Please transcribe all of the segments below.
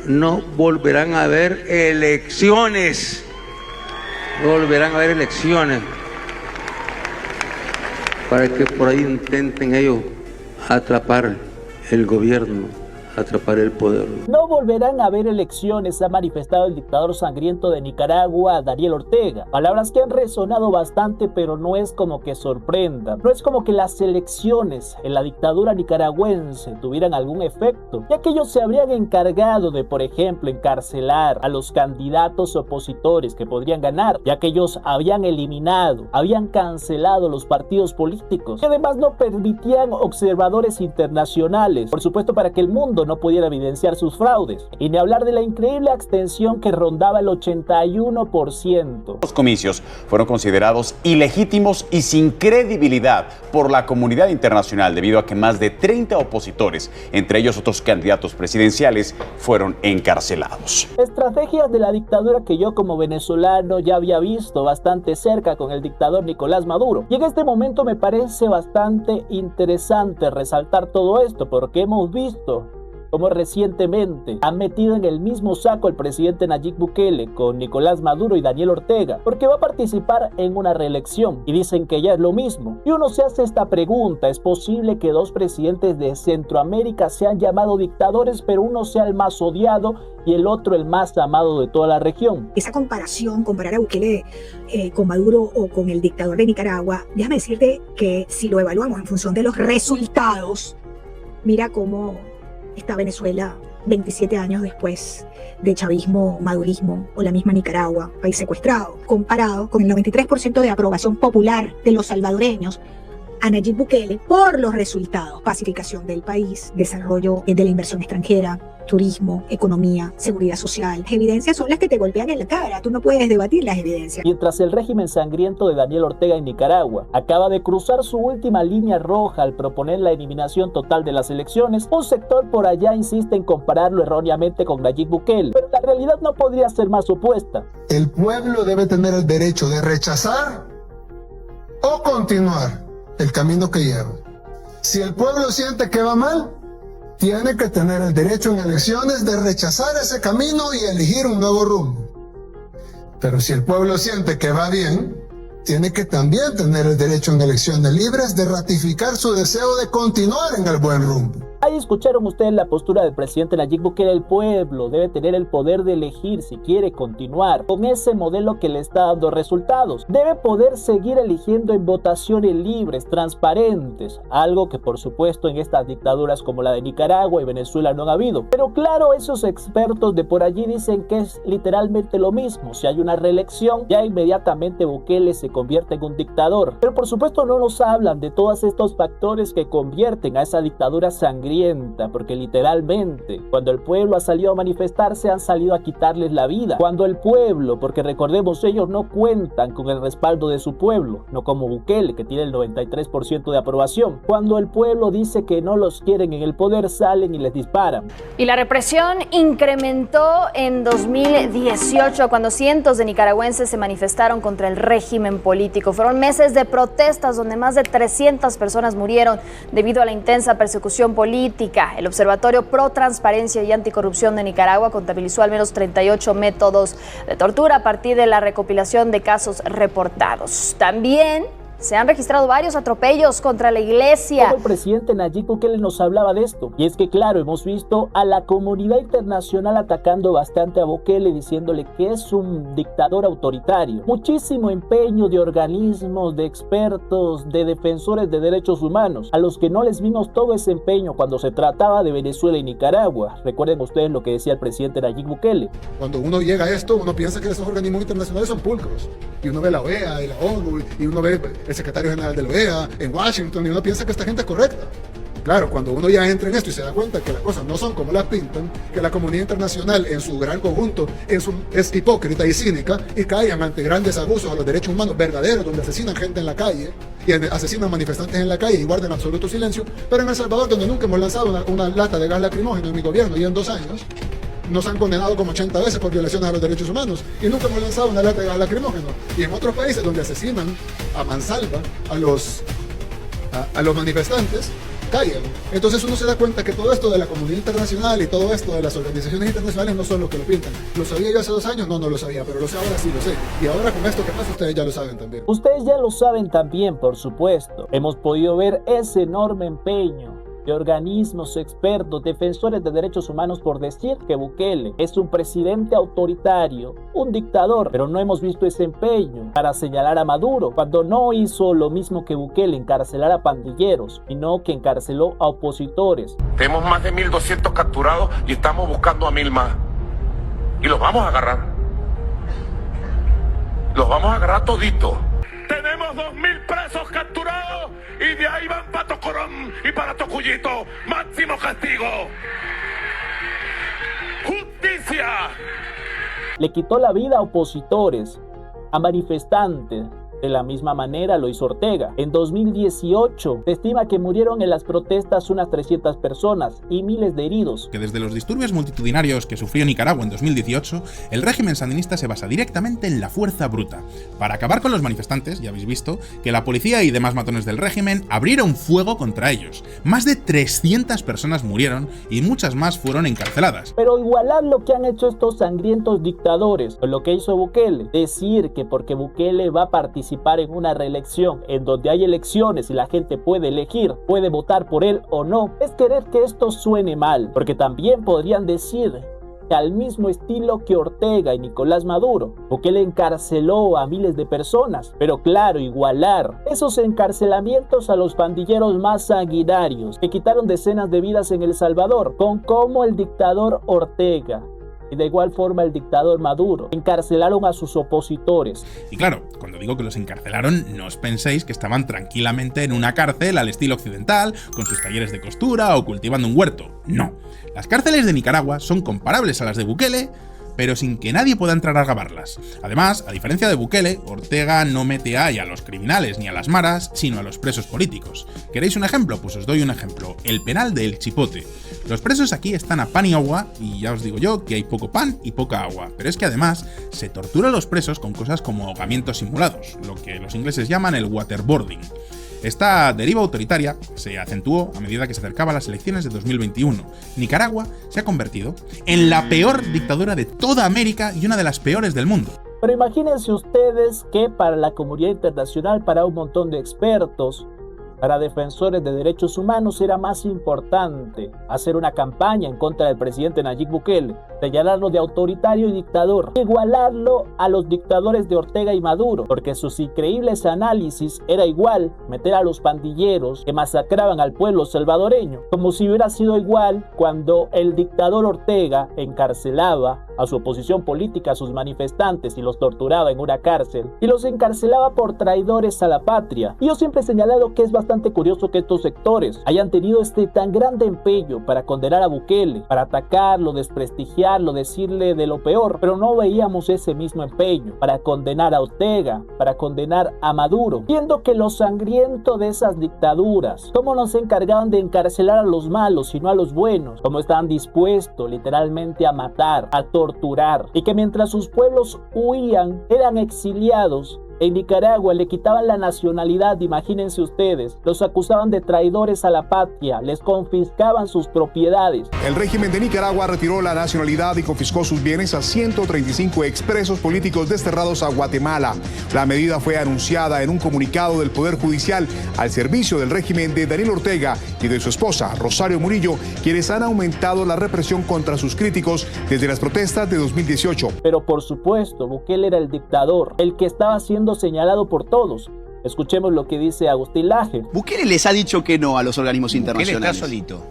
no volverán a haber elecciones. No volverán a haber elecciones. Para que por ahí intenten ellos atrapar el gobierno, atrapar el poder. No volverán a haber elecciones, ha manifestado el dictador sangriento de Nicaragua, Daniel Ortega. Palabras que han resonado bastante, pero no es como que sorprendan. No es como que las elecciones en la dictadura nicaragüense tuvieran algún efecto, ya que ellos se habrían encargado de, por ejemplo, encarcelar a los candidatos opositores que podrían ganar, ya que ellos habían eliminado, habían cancelado los partidos políticos, que además no permitían observadores internacionales, por supuesto, para que el mundo no pudiera evidenciar sus fraudes, y ni hablar de la increíble abstención que rondaba el 81%. Los comicios fueron considerados ilegítimos y sin credibilidad por la comunidad internacional debido a que más de 30 opositores, entre ellos otros candidatos presidenciales, fueron encarcelados. Estrategias de la dictadura que yo como venezolano ya había visto bastante cerca con el dictador Nicolás Maduro, y en este momento me parece bastante interesante resaltar todo esto, porque hemos visto como recientemente han metido en el mismo saco al presidente Nayib Bukele con Nicolás Maduro y Daniel Ortega, porque va a participar en una reelección y dicen que ya es lo mismo. Y uno se hace esta pregunta: ¿es posible que dos presidentes de Centroamérica sean llamados dictadores, pero uno sea el más odiado y el otro el más amado de toda la región? Esa comparación, comparar a Bukele con Maduro o con el dictador de Nicaragua, déjame decirte que si lo evaluamos en función de los resultados, mira cómo está Venezuela 27 años después de chavismo, madurismo o la misma Nicaragua, país secuestrado, comparado con el 93% de aprobación popular de los salvadoreños a Nayib Bukele por los resultados: pacificación del país, desarrollo de la inversión extranjera, turismo, economía, seguridad social. Las evidencias son las que te golpean en la cara, tú no puedes debatir las evidencias. Mientras el régimen sangriento de Daniel Ortega en Nicaragua acaba de cruzar su última línea roja al proponer la eliminación total de las elecciones, un sector por allá insiste en compararlo erróneamente con Nayib Bukele, pero la realidad no podría ser más opuesta. El pueblo debe tener el derecho de rechazar o continuar el camino que lleva. Si el pueblo siente que va mal, tiene que tener el derecho en elecciones de rechazar ese camino y elegir un nuevo rumbo. Pero si el pueblo siente que va bien, tiene que también tener el derecho en elecciones libres de ratificar su deseo de continuar en el buen rumbo. Ahí escucharon ustedes la postura del presidente Nayib Bukele. El pueblo debe tener el poder de elegir si quiere continuar con ese modelo que le está dando resultados. Debe poder seguir eligiendo en votaciones libres, transparentes, algo que por supuesto en estas dictaduras como la de Nicaragua y Venezuela no ha habido. Pero claro, esos expertos de por allí dicen que es literalmente lo mismo. Si hay una reelección, ya inmediatamente Bukele se convierte en un dictador. Pero por supuesto no nos hablan de todos estos factores que convierten a esa dictadura sangrienta, porque literalmente cuando el pueblo ha salido a manifestarse han salido a quitarles la vida. Cuando el pueblo, porque recordemos, ellos no cuentan con el respaldo de su pueblo, no como Bukele, que tiene el 93% de aprobación. Cuando el pueblo dice que no los quieren en el poder, salen y les disparan. Y la represión incrementó en 2018 cuando cientos de nicaragüenses se manifestaron contra el régimen político. Fueron meses de protestas donde más de 300 personas murieron debido a la intensa persecución política. El Observatorio Pro Transparencia y Anticorrupción de Nicaragua contabilizó al menos 38 métodos de tortura a partir de la recopilación de casos reportados. También se han registrado varios atropellos contra la iglesia. Como el presidente Nayib Bukele nos hablaba de esto. Y es que claro, hemos visto a la comunidad internacional atacando bastante a Bukele, diciéndole que es un dictador autoritario. Muchísimo empeño de organismos, de expertos, de defensores de derechos humanos, a los que no les vimos todo ese empeño cuando se trataba de Venezuela y Nicaragua. Recuerden ustedes lo que decía el presidente Nayib Bukele. Cuando uno llega a esto, uno piensa que esos organismos internacionales son pulcros. Y uno ve la OEA y la ONU y uno ve el secretario general de la OEA en Washington y uno piensa que esta gente es correcta. Claro, cuando uno ya entra en esto y se da cuenta que las cosas no son como las pintan, que la comunidad internacional en su gran conjunto es hipócrita y cínica y callan ante grandes abusos a los derechos humanos verdaderos, donde asesinan gente en la calle y asesinan manifestantes en la calle y guardan absoluto silencio, pero en El Salvador, donde nunca hemos lanzado una lata de gas lacrimógeno en mi gobierno y en 2 años, nos han condenado como 80 veces por violaciones a los derechos humanos y nunca hemos lanzado una lata de gas lacrimógeno. Y en otros países donde asesinan a mansalva a los manifestantes, callan. Entonces uno se da cuenta que todo esto de la comunidad internacional y todo esto de las organizaciones internacionales no son lo que lo pintan. ¿Lo sabía yo hace 2 años? No, no lo sabía, pero lo sé ahora, sí lo sé. Y ahora con esto que pasa, ustedes ya lo saben también. Ustedes ya lo saben también, por supuesto. Hemos podido ver ese enorme empeño de organismos expertos, defensores de derechos humanos, por decir que Bukele es un presidente autoritario, un dictador, pero no hemos visto ese empeño para señalar a Maduro, cuando no hizo lo mismo que Bukele, encarcelar a pandilleros, sino que encarceló a opositores. Tenemos más de 1.200 capturados y estamos buscando a 1.000 más. Y los vamos a agarrar. Los vamos a agarrar toditos. Tenemos 2.000 presos capturados y de ahí van para Tocorón y para Tocuyito. Máximo castigo. Justicia. Le quitó la vida a opositores, a manifestantes. De la misma manera lo hizo Ortega. En 2018 se estima que murieron en las protestas unas 300 personas y miles de heridos. Que desde los disturbios multitudinarios que sufrió Nicaragua en 2018, el régimen sandinista se basa directamente en la fuerza bruta. Para acabar con los manifestantes, ya habéis visto, que la policía y demás matones del régimen abrieron fuego contra ellos. Más de 300 personas murieron y muchas más fueron encarceladas. Pero igualar lo que han hecho estos sangrientos dictadores con lo que hizo Bukele, decir que porque Bukele va a participar en una reelección en donde hay elecciones y la gente puede elegir, puede votar por él o no, es querer que esto suene mal, porque también podrían decir que al mismo estilo que Ortega y Nicolás Maduro, Bukele encarceló a miles de personas, pero claro, igualar esos encarcelamientos a los pandilleros más sanguinarios que quitaron decenas de vidas en El Salvador, con cómo el dictador Ortega y de igual forma el dictador Maduro encarcelaron a sus opositores. Y claro, cuando digo que los encarcelaron, no os penséis que estaban tranquilamente en una cárcel al estilo occidental, con sus talleres de costura o cultivando un huerto. No, las cárceles de Nicaragua son comparables a las de Bukele, pero sin que nadie pueda entrar a grabarlas. Además, a diferencia de Bukele, Ortega no mete ahí a los criminales ni a las maras, sino a los presos políticos. ¿Queréis un ejemplo? Pues os doy un ejemplo. El penal de El Chipote. Los presos aquí están a pan y agua, y ya os digo yo que hay poco pan y poca agua. Pero es que además se tortura a los presos con cosas como ahogamientos simulados, lo que los ingleses llaman el waterboarding. Esta deriva autoritaria se acentuó a medida que se acercaban las elecciones de 2021. Nicaragua se ha convertido en la peor dictadura de toda América y una de las peores del mundo. Pero imagínense ustedes que para la comunidad internacional, para un montón de expertos, para defensores de derechos humanos, era más importante hacer una campaña en contra del presidente Nayib Bukele, señalarlo de autoritario y dictador, igualarlo a los dictadores de Ortega y Maduro, porque sus increíbles análisis era igual meter a los pandilleros que masacraban al pueblo salvadoreño, como si hubiera sido igual cuando el dictador Ortega encarcelaba a su oposición política, a sus manifestantes, y los torturaba en una cárcel, y los encarcelaba por traidores a la patria. Y yo siempre he señalado que es bastante curioso que estos sectores hayan tenido este tan grande empeño para condenar a Bukele, para atacarlo, desprestigiarlo, decirle de lo peor, pero no veíamos ese mismo empeño para condenar a Ortega, para condenar a Maduro, viendo que lo sangriento de esas dictaduras, cómo no se encargaban de encarcelar a los malos, sino a los buenos, cómo estaban dispuestos literalmente a matar, a torturar, y que mientras sus pueblos huían, eran exiliados. En Nicaragua le quitaban la nacionalidad, imagínense ustedes, los acusaban de traidores a la patria, les confiscaban sus propiedades. El régimen de Nicaragua retiró la nacionalidad y confiscó sus bienes a 135 expresos políticos desterrados a Guatemala. La medida fue anunciada en un comunicado del Poder Judicial al servicio del régimen de Daniel Ortega y de su esposa, Rosario Murillo, quienes han aumentado la represión contra sus críticos desde las protestas de 2018. Pero por supuesto, Bukele era el dictador, el que estaba siendo señalado por todos. Escuchemos lo que dice Agustín Laje. Bukele les ha dicho que no a los organismos internacionales. Bukele está solito.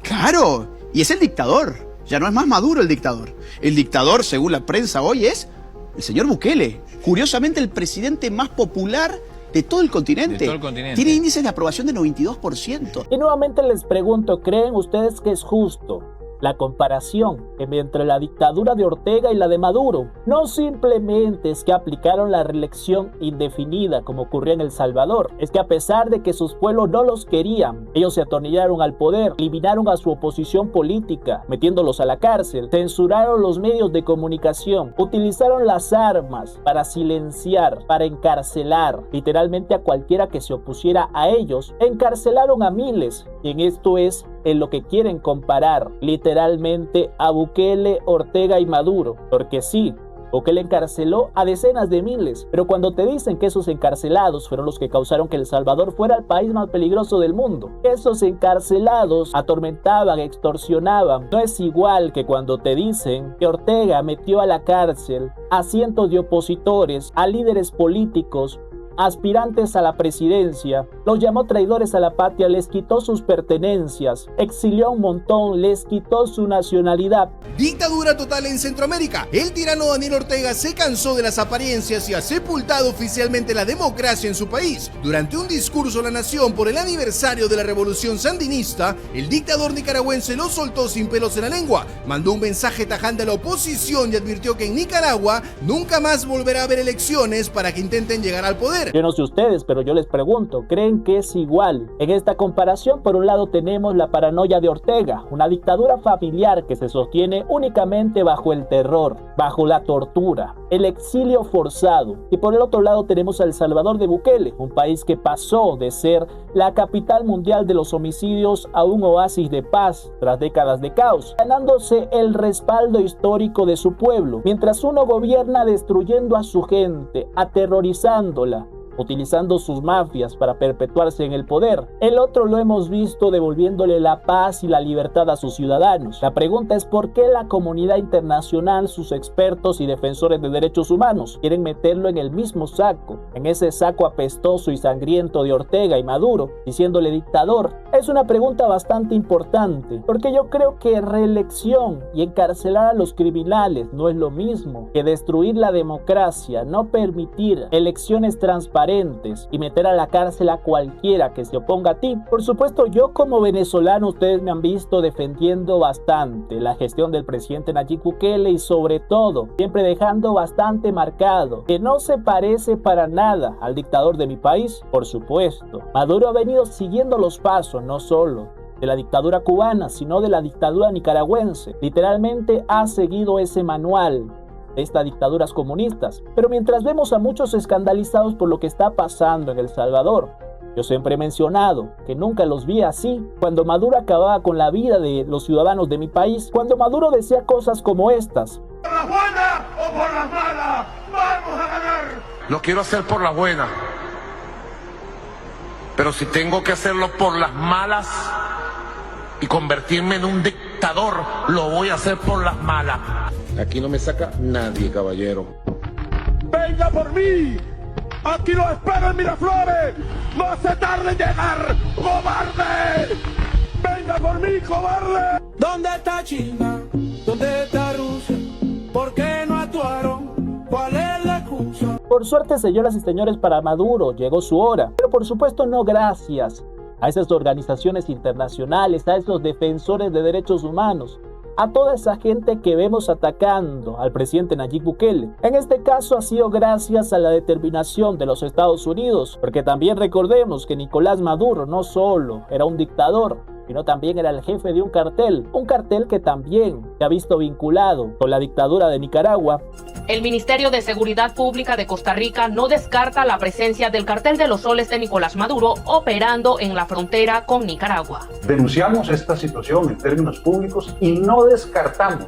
Claro, y es el dictador. Ya no es más Maduro el dictador. El dictador, según la prensa hoy, es el señor Bukele. Curiosamente, el presidente más popular de todo el continente. De todo el continente. Tiene índices de aprobación de 92%. Y nuevamente les pregunto, ¿creen ustedes que es justo la comparación entre la dictadura de Ortega y la de Maduro no simplemente es que aplicaron la reelección indefinida como ocurrió en El Salvador, es que a pesar de que sus pueblos no los querían, ellos se atornillaron al poder, eliminaron a su oposición política, metiéndolos a la cárcel, censuraron los medios de comunicación, utilizaron las armas para silenciar, para encarcelar literalmente a cualquiera que se opusiera a ellos, encarcelaron a miles, y en esto es en lo que quieren comparar literalmente a Bukele, Ortega y Maduro, porque sí, Bukele encarceló a decenas de miles, pero cuando te dicen que esos encarcelados fueron los que causaron que El Salvador fuera el país más peligroso del mundo, esos encarcelados atormentaban, extorsionaban, no es igual que cuando te dicen que Ortega metió a la cárcel a cientos de opositores, a líderes políticos, aspirantes a la presidencia, los llamó traidores a la patria, les quitó sus pertenencias, exilió a un montón, les quitó su nacionalidad. Dictadura total en Centroamérica. El tirano Daniel Ortega se cansó de las apariencias y ha sepultado oficialmente la democracia en su país. Durante un discurso a la nación por el aniversario de la revolución sandinista, el dictador nicaragüense lo soltó sin pelos en la lengua, mandó un mensaje tajante a la oposición y advirtió que en Nicaragua nunca más volverá a haber elecciones para que intenten llegar al poder. Yo no sé ustedes, pero yo les pregunto, ¿creen que es igual? En esta comparación, por un lado tenemos la paranoia de Ortega, una dictadura familiar que se sostiene únicamente bajo el terror, bajo la tortura, el exilio forzado. Y por el otro lado tenemos a El Salvador de Bukele, un país que pasó de ser la capital mundial de los homicidios a un oasis de paz tras décadas de caos, ganándose el respaldo histórico de su pueblo, mientras uno gobierna destruyendo a su gente, aterrorizándola, utilizando sus mafias para perpetuarse en el poder. El otro lo hemos visto devolviéndole la paz y la libertad a sus ciudadanos. La pregunta es por qué la comunidad internacional, sus expertos y defensores de derechos humanos quieren meterlo en el mismo saco, en ese saco apestoso y sangriento de Ortega y Maduro, diciéndole dictador. Es una pregunta bastante importante, porque yo creo que reelección y encarcelar a los criminales no es lo mismo que destruir la democracia, no permitir elecciones transparentes y meter a la cárcel a cualquiera que se oponga a ti. Por supuesto, yo como venezolano, ustedes me han visto defendiendo bastante la gestión del presidente Nayib Bukele y sobre todo, siempre dejando bastante marcado que no se parece para nada al dictador de mi país. Por supuesto, Maduro ha venido siguiendo los pasos, no solo de la dictadura cubana, sino de la dictadura nicaragüense. Literalmente ha seguido ese manual de estas dictaduras comunistas. Pero mientras vemos a muchos escandalizados por lo que está pasando en El Salvador, yo siempre he mencionado que nunca los vi así. Cuando Maduro acababa con la vida de los ciudadanos de mi país, cuando Maduro decía cosas como estas: ¿Por las buenas o por las malas? ¡Vamos a ganar! Lo quiero hacer por las buenas, pero si tengo que hacerlo por las malas y convertirme en un dictador, lo voy a hacer por las malas. Aquí no me saca nadie, caballero. ¡Venga por mí! ¡Aquí lo espero en Miraflores! ¡No se tarde en llegar, cobarde! ¡Venga por mí, cobarde! ¿Dónde está China? ¿Dónde está Rusia? ¿Por qué no actuaron? ¿Cuál es la excusa? Por suerte, señoras y señores, para Maduro llegó su hora, pero por supuesto no gracias a esas organizaciones internacionales, a esos defensores de derechos humanos, a toda esa gente que vemos atacando al presidente Nayib Bukele. En este caso ha sido gracias a la determinación de los Estados Unidos, porque también recordemos que Nicolás Maduro no solo era un dictador, sino también era el jefe de un cartel que también se ha visto vinculado con la dictadura de Nicaragua. El Ministerio de Seguridad Pública de Costa Rica no descarta la presencia del cartel de los soles de Nicolás Maduro operando en la frontera con Nicaragua. Denunciamos esta situación en términos públicos y no descartamos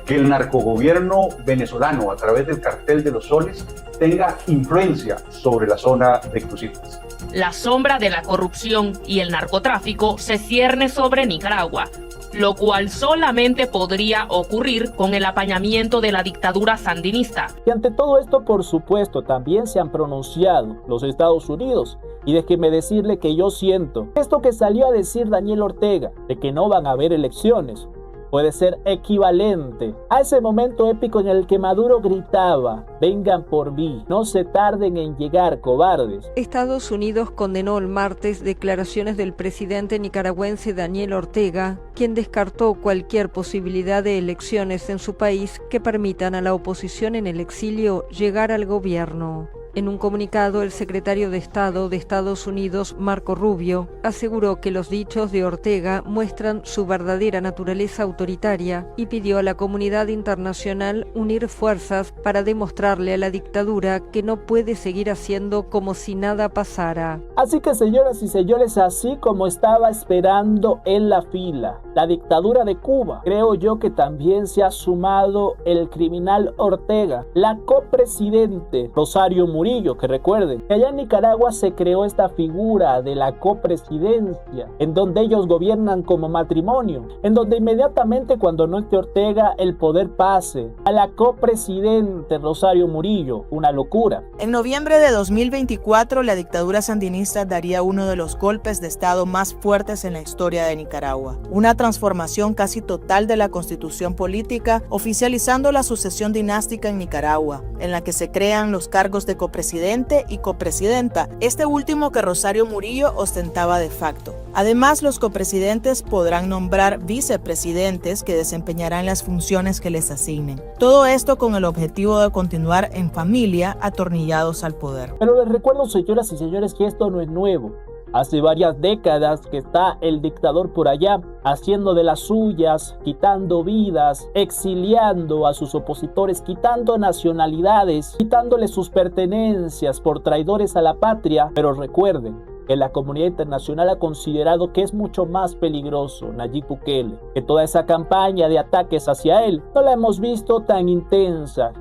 que el narcogobierno venezolano a través del cartel de los soles tenga influencia sobre la zona de Cruzitas. La sombra de la corrupción y el narcotráfico se cierne sobre Nicaragua, lo cual solamente podría ocurrir con el apañamiento de la dictadura sandinista. Y ante todo esto, por supuesto, también se han pronunciado los Estados Unidos. Y déjeme decirle que yo siento esto que salió a decir Daniel Ortega, de que no van a haber elecciones. puede ser equivalente a ese momento épico en el que Maduro gritaba: vengan por mí, no se tarden en llegar, cobardes. Estados Unidos condenó el martes declaraciones del presidente nicaragüense Daniel Ortega, quien descartó cualquier posibilidad de elecciones en su país que permitan a la oposición en el exilio llegar al gobierno. En un comunicado, el secretario de Estado de Estados Unidos, Marco Rubio, aseguró que los dichos de Ortega muestran su verdadera naturaleza autoritaria y pidió a la comunidad internacional unir fuerzas para demostrarle a la dictadura que no puede seguir haciendo como si nada pasara. Así que, señoras y señores, así como estaba esperando en la fila la dictadura de Cuba, creo yo que también se ha sumado el criminal Ortega, la copresidente Rosario Murillo, que recuerden que allá en Nicaragua se creó esta figura de la copresidencia, en donde ellos gobiernan como matrimonio, en donde inmediatamente cuando no esté Ortega el poder pase a la copresidente Rosario Murillo. Una locura. En noviembre de 2024 la dictadura sandinista daría uno de los golpes de estado más fuertes en la historia de Nicaragua, una transformación casi total de la constitución política, oficializando la sucesión dinástica en Nicaragua, en la que se crean los cargos de copresidente y copresidenta, este último que Rosario Murillo ostentaba de facto. Además, los copresidentes podrán nombrar vicepresidentes que desempeñarán las funciones que les asignen. Todo esto con el objetivo de continuar en familia, atornillados al poder. Pero les recuerdo, señoras y señores, que esto no es nuevo. Hace varias décadas que está el dictador por allá, haciendo de las suyas, quitando vidas, exiliando a sus opositores, quitando nacionalidades, quitándoles sus pertenencias por traidores a la patria. Pero recuerden que la comunidad internacional ha considerado que es mucho más peligroso Nayib Bukele, que toda esa campaña de ataques hacia él no la hemos visto tan intensa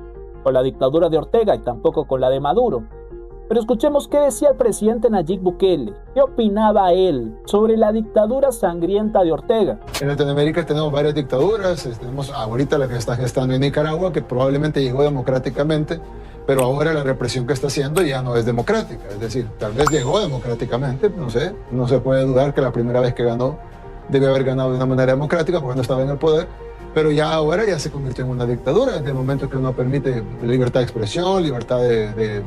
con la dictadura de Ortega y tampoco con la de Maduro. Pero escuchemos qué decía el presidente Nayib Bukele, qué opinaba él sobre la dictadura sangrienta de Ortega. En Latinoamérica tenemos varias dictaduras, tenemos ahorita la que está gestando en Nicaragua, que probablemente llegó democráticamente, pero ahora la represión que está haciendo ya no es democrática, es decir, tal vez llegó democráticamente, no sé, no se puede dudar que la primera vez que ganó debe haber ganado de una manera democrática porque no estaba en el poder, pero ya ahora ya se convirtió en una dictadura, desde el momento que no permite libertad de expresión, libertad de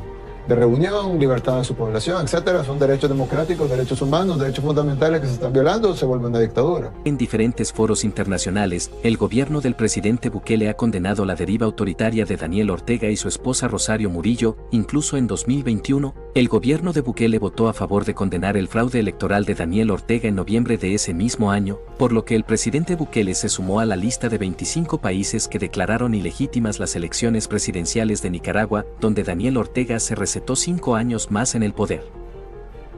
reunión, libertad de su población, etcétera. Son derechos democráticos, derechos humanos, derechos fundamentales que se están violando, se vuelve una dictadura. En diferentes foros internacionales, el gobierno del presidente Bukele ha condenado la deriva autoritaria de Daniel Ortega y su esposa Rosario Murillo. Incluso en 2021, el gobierno de Bukele votó a favor de condenar el fraude electoral de Daniel Ortega en noviembre de ese mismo año, por lo que el presidente Bukele se sumó a la lista de 25 países que declararon ilegítimas las elecciones presidenciales de Nicaragua, donde Daniel Ortega se recetó 5 años más en el poder.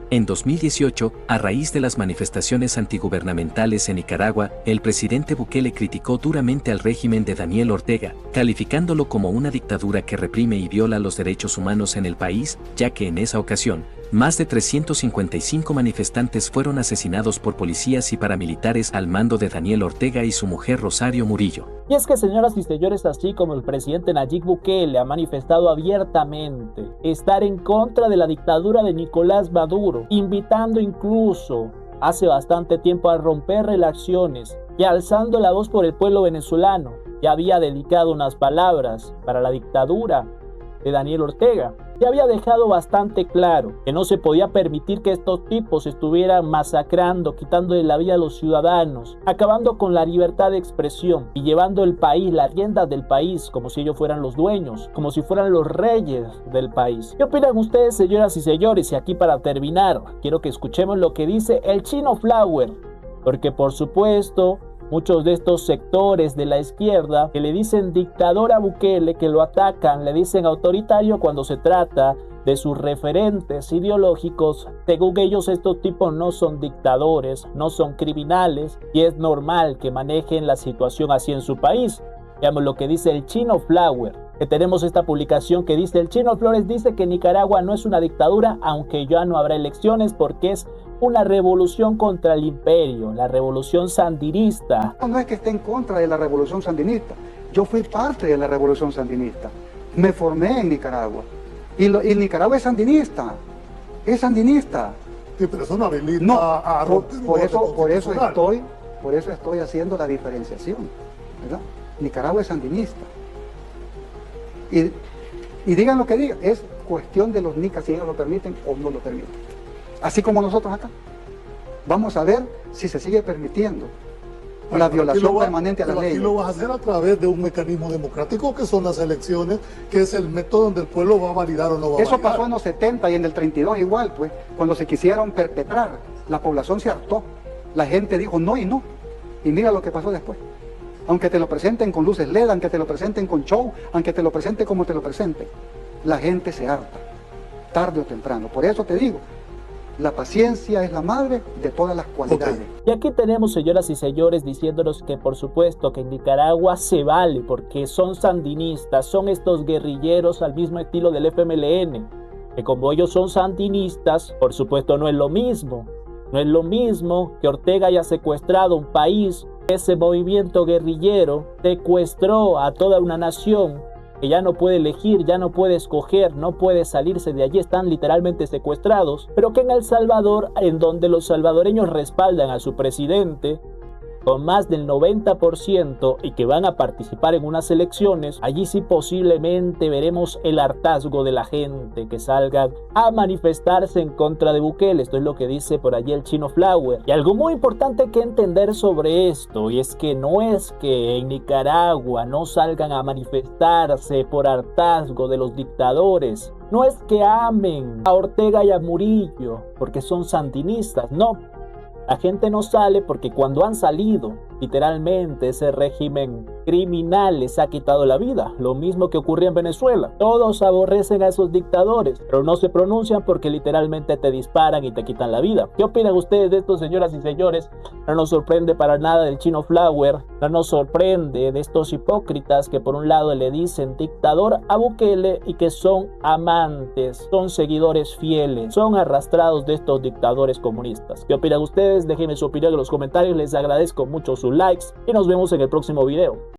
En 2018, a raíz de las manifestaciones antigubernamentales en Nicaragua, el presidente Bukele criticó duramente al régimen de Daniel Ortega, calificándolo como una dictadura que reprime y viola los derechos humanos en el país, ya que en esa ocasión, más de 355 manifestantes fueron asesinados por policías y paramilitares al mando de Daniel Ortega y su mujer Rosario Murillo. Y es que, señoras y señores, así como el presidente Nayib Bukele ha manifestado abiertamente estar en contra de la dictadura de Nicolás Maduro, invitando incluso hace bastante tiempo a romper relaciones y alzando la voz por el pueblo venezolano, ya había dedicado unas palabras para la dictadura de Daniel Ortega. Ya había dejado bastante claro que no se podía permitir que estos tipos estuvieran masacrando, quitándole la vida a los ciudadanos, acabando con la libertad de expresión y llevando el país, las riendas del país, como si ellos fueran los dueños, como si fueran los reyes del país. ¿Qué opinan ustedes, señoras y señores? Y aquí, para terminar, quiero que escuchemos lo que dice el Chino Flower, porque por supuesto muchos de estos sectores de la izquierda que le dicen dictador a Bukele, que lo atacan, le dicen autoritario cuando se trata de sus referentes ideológicos. Según ellos, estos tipos no son dictadores, no son criminales y es normal que manejen la situación así en su país. Veamos lo que dice el Chino Flower, que tenemos esta publicación que dice: el Chino Flores dice que Nicaragua no es una dictadura, aunque ya no habrá elecciones porque es una revolución contra el imperio, la revolución sandinista. No es que esté en contra de la revolución sandinista. Yo fui parte de la revolución sandinista. Me formé en Nicaragua. Y Nicaragua es sandinista. Es sandinista. Sí, pero eso no habilita no, a romper por eso por eso estoy haciendo la diferenciación, ¿verdad? Nicaragua es sandinista. Y digan lo que digan, es cuestión de los nicas si ellos lo permiten o no lo permiten. Así como nosotros acá. Vamos a ver si se sigue permitiendo la violación permanente a la ley. Aquí lo vas a hacer a través de un mecanismo democrático que son las elecciones, que es el método donde el pueblo va a validar o no va a validar. Eso pasó en los 70 y en el 32 igual, pues, cuando se quisieron perpetrar, la población se hartó. La gente dijo no y no. Y mira lo que pasó después. Aunque te lo presenten con luces LED, aunque te lo presenten con show, aunque te lo presenten como te lo presenten, la gente se harta, tarde o temprano. Por eso te digo, la paciencia es la madre de todas las cualidades. Y aquí tenemos, señoras y señores, diciéndonos que por supuesto que en Nicaragua se vale porque son sandinistas, son estos guerrilleros al mismo estilo del FMLN, que como ellos son sandinistas, por supuesto no es lo mismo. No es lo mismo que Ortega haya secuestrado un país. Ese movimiento guerrillero secuestró a toda una nación que ya no puede elegir, ya no puede escoger, no puede salirse de allí, están literalmente secuestrados, pero que en El Salvador, en donde los salvadoreños respaldan a su presidente con más del 90% y que van a participar en unas elecciones, allí sí posiblemente veremos el hartazgo de la gente que salgan a manifestarse en contra de Bukele. Esto es lo que dice por allí el Chino Flower. Y algo muy importante que entender sobre esto, y es que no es que en Nicaragua no salgan a manifestarse por hartazgo de los dictadores. No es que amen a Ortega y a Murillo porque son sandinistas, no. La gente no sale porque cuando han salido, literalmente ese régimen criminal les ha quitado la vida. Lo mismo que ocurría en Venezuela. Todos aborrecen a esos dictadores, pero no se pronuncian porque literalmente te disparan y te quitan la vida. ¿Qué opinan ustedes de esto, señoras y señores? No nos sorprende para nada del Chino Flower. No nos sorprende de estos hipócritas que por un lado le dicen dictador a Bukele y que son amantes, son seguidores fieles, son arrastrados de estos dictadores comunistas. ¿Qué opinan ustedes? Déjenme su opinión en los comentarios. Les agradezco mucho sus likes y nos vemos en el próximo video.